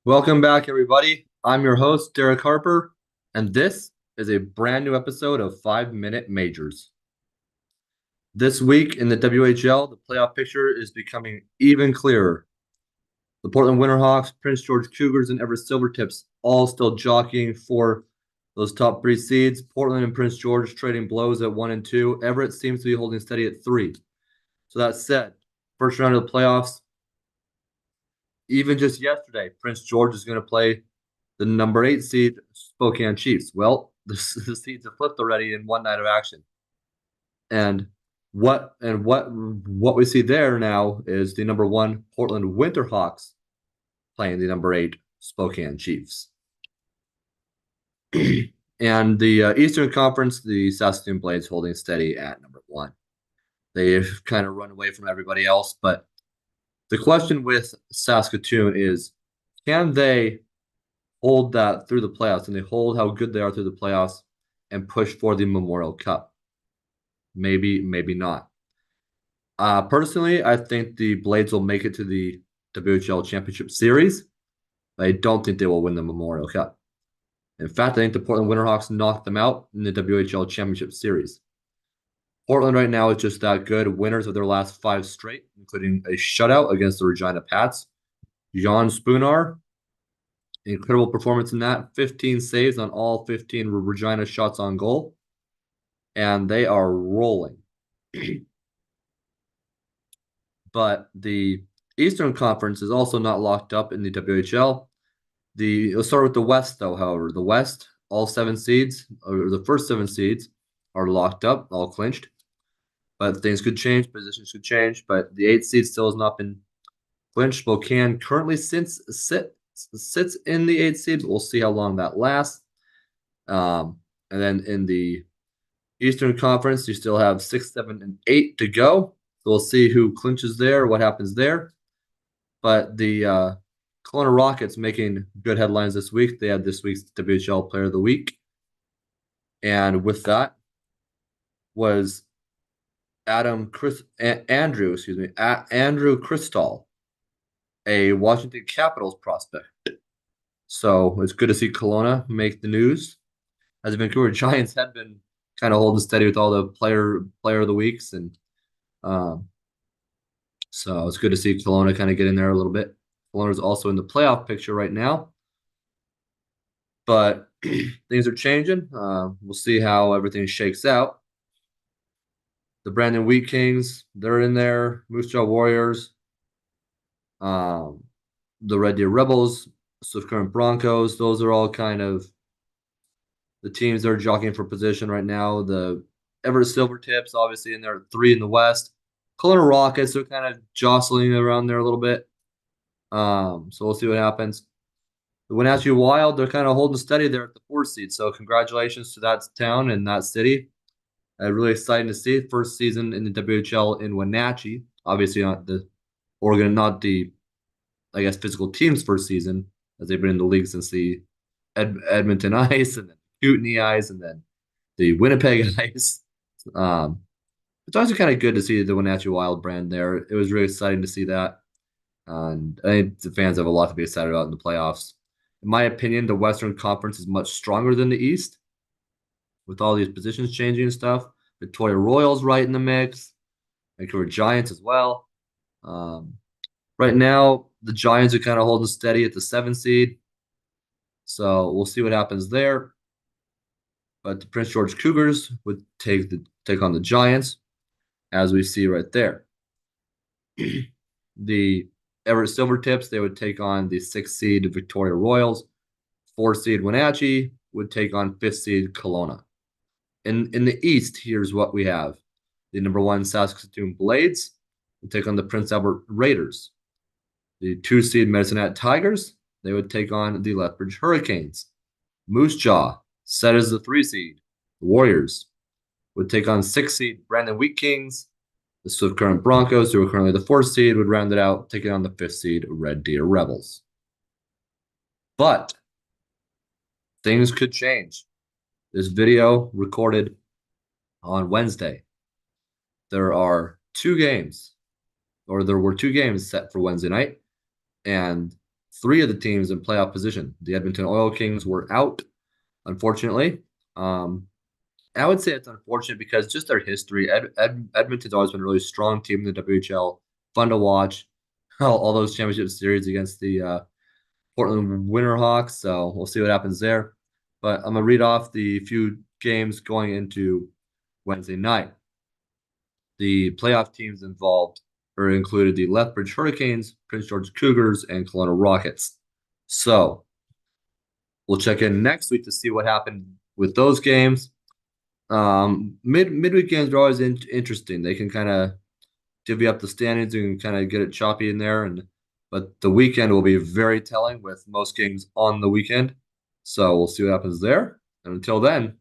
Welcome back, everybody. I'm your host, Derek Harper, and this is a brand new episode of 5 Minute Majors. This week in the WHL, the playoff picture is becoming even clearer. The Portland Winterhawks, Prince George Cougars, and Everett Silvertips all still jockeying for those top three seeds. Portland and Prince George trading blows at 1 and 2. Everett seems to be holding steady at 3. So that said, first round of the playoffs, even just yesterday, Prince George is going to play the number 8 seed Spokane Chiefs. Well, the seeds have flipped already in one night of action. And what we see there now is the number 1 Portland Winterhawks playing the number 8 Spokane Chiefs. And the Eastern Conference, the Saskatoon Blades holding steady at number 1. They've kind of run away from everybody else, but the question with Saskatoon is, can they hold that through the playoffs, and they hold how good they are through the playoffs and push for the Memorial Cup? Maybe, maybe not. Personally, I think the Blades will make it to the WHL Championship Series, but I don't think they will win the Memorial Cup. In fact, I think the Portland Winterhawks knocked them out in the WHL Championship Series. Portland right now is just that good. Winners of their last 5 straight, including a shutout against the Regina Pats. Jan Spoonar, incredible performance in that. 15 saves on all 15 Regina shots on goal. And they are rolling. But the Eastern Conference is also not locked up in the WHL. Let's start with the West, though, however. The West, all 7 seeds, or the first 7 seeds, are locked up, all clinched. But things could change, positions could change. But the 8th seed still has not been clinched. Spokane currently sits in the 8th seed, but we'll see how long that lasts. And then in the Eastern Conference, you still have 6, 7, and 8 to go. So we'll see who clinches there, what happens there. But the Kelowna Rockets making good headlines this week. They had this week's WHL Player of the Week. And with that was Andrew Cristall, a Washington Capitals prospect. So it's good to see Kelowna make the news, as the Vancouver Giants had been kind of holding steady with all the player of the weeks, and so it's good to see Kelowna kind of get in there a little bit. Kelowna is also in the playoff picture right now, but things are changing. We'll see how everything shakes out. The Brandon Wheat Kings, they're in there. Moose Jaw Warriors, the Red Deer Rebels, Swift Current Broncos. Those are all kind of the teams that are jockeying for position right now. The Everett Silvertips, obviously, in there, 3 in the West. Kelowna Rockets are kind of jostling around there a little bit. So we'll see what happens. The Wenatchee Wild, they're kind of holding steady there at the 4th seed. So congratulations to that town and that city. Really exciting to see. First season in the WHL in Wenatchee. Obviously, not the Oregon, not the, I guess, physical team's first season, as they've been in the league since the Edmonton Ice and then Kootenay Ice and then the Winnipeg Ice. It's also kind of good to see the Wenatchee Wild brand there. It was really exciting to see that. And I think the fans have a lot to be excited about in the playoffs. In my opinion, the Western Conference is much stronger than the East, with all these positions changing and stuff. Victoria Royals right in the mix. Vancouver Giants as well. Right now, the Giants are kind of holding steady at the 7th seed. So we'll see what happens there. But the Prince George Cougars would take on the Giants, as we see right there. The Everett Silvertips, they would take on the 6th seed Victoria Royals. 4th seed Wenatchee would take on 5th seed Kelowna. In the East, here's what we have. The number 1 Saskatoon Blades would take on the Prince Albert Raiders. The 2 seed Medicine Hat Tigers, they would take on the Lethbridge Hurricanes. Moose Jaw, set as the 3 seed. The Warriors would take on 6 seed Brandon Wheat Kings. The Swift Current Broncos, who are currently the 4th seed, would round it out, taking on the 5th seed Red Deer Rebels. But things could change. This video recorded on Wednesday. There were 2 games set for Wednesday night, and three of the teams in playoff position. The Edmonton Oil Kings were out, unfortunately. Um, I would say it's unfortunate because just their history. Edmonton's always been a really strong team in the WHL, fun to watch. All those championship series against the Portland Winterhawks. So we'll see what happens there. But I'm gonna read off the few games going into Wednesday night. The playoff teams involved or included the Lethbridge Hurricanes, Prince George Cougars, and Kelowna Rockets. So we'll check in next week to see what happened with those games. Midweek games are always interesting. They can kind of divvy up the standings and kind of get it choppy in there. But the weekend will be very telling with most games on the weekend. So we'll see what happens there. And until then,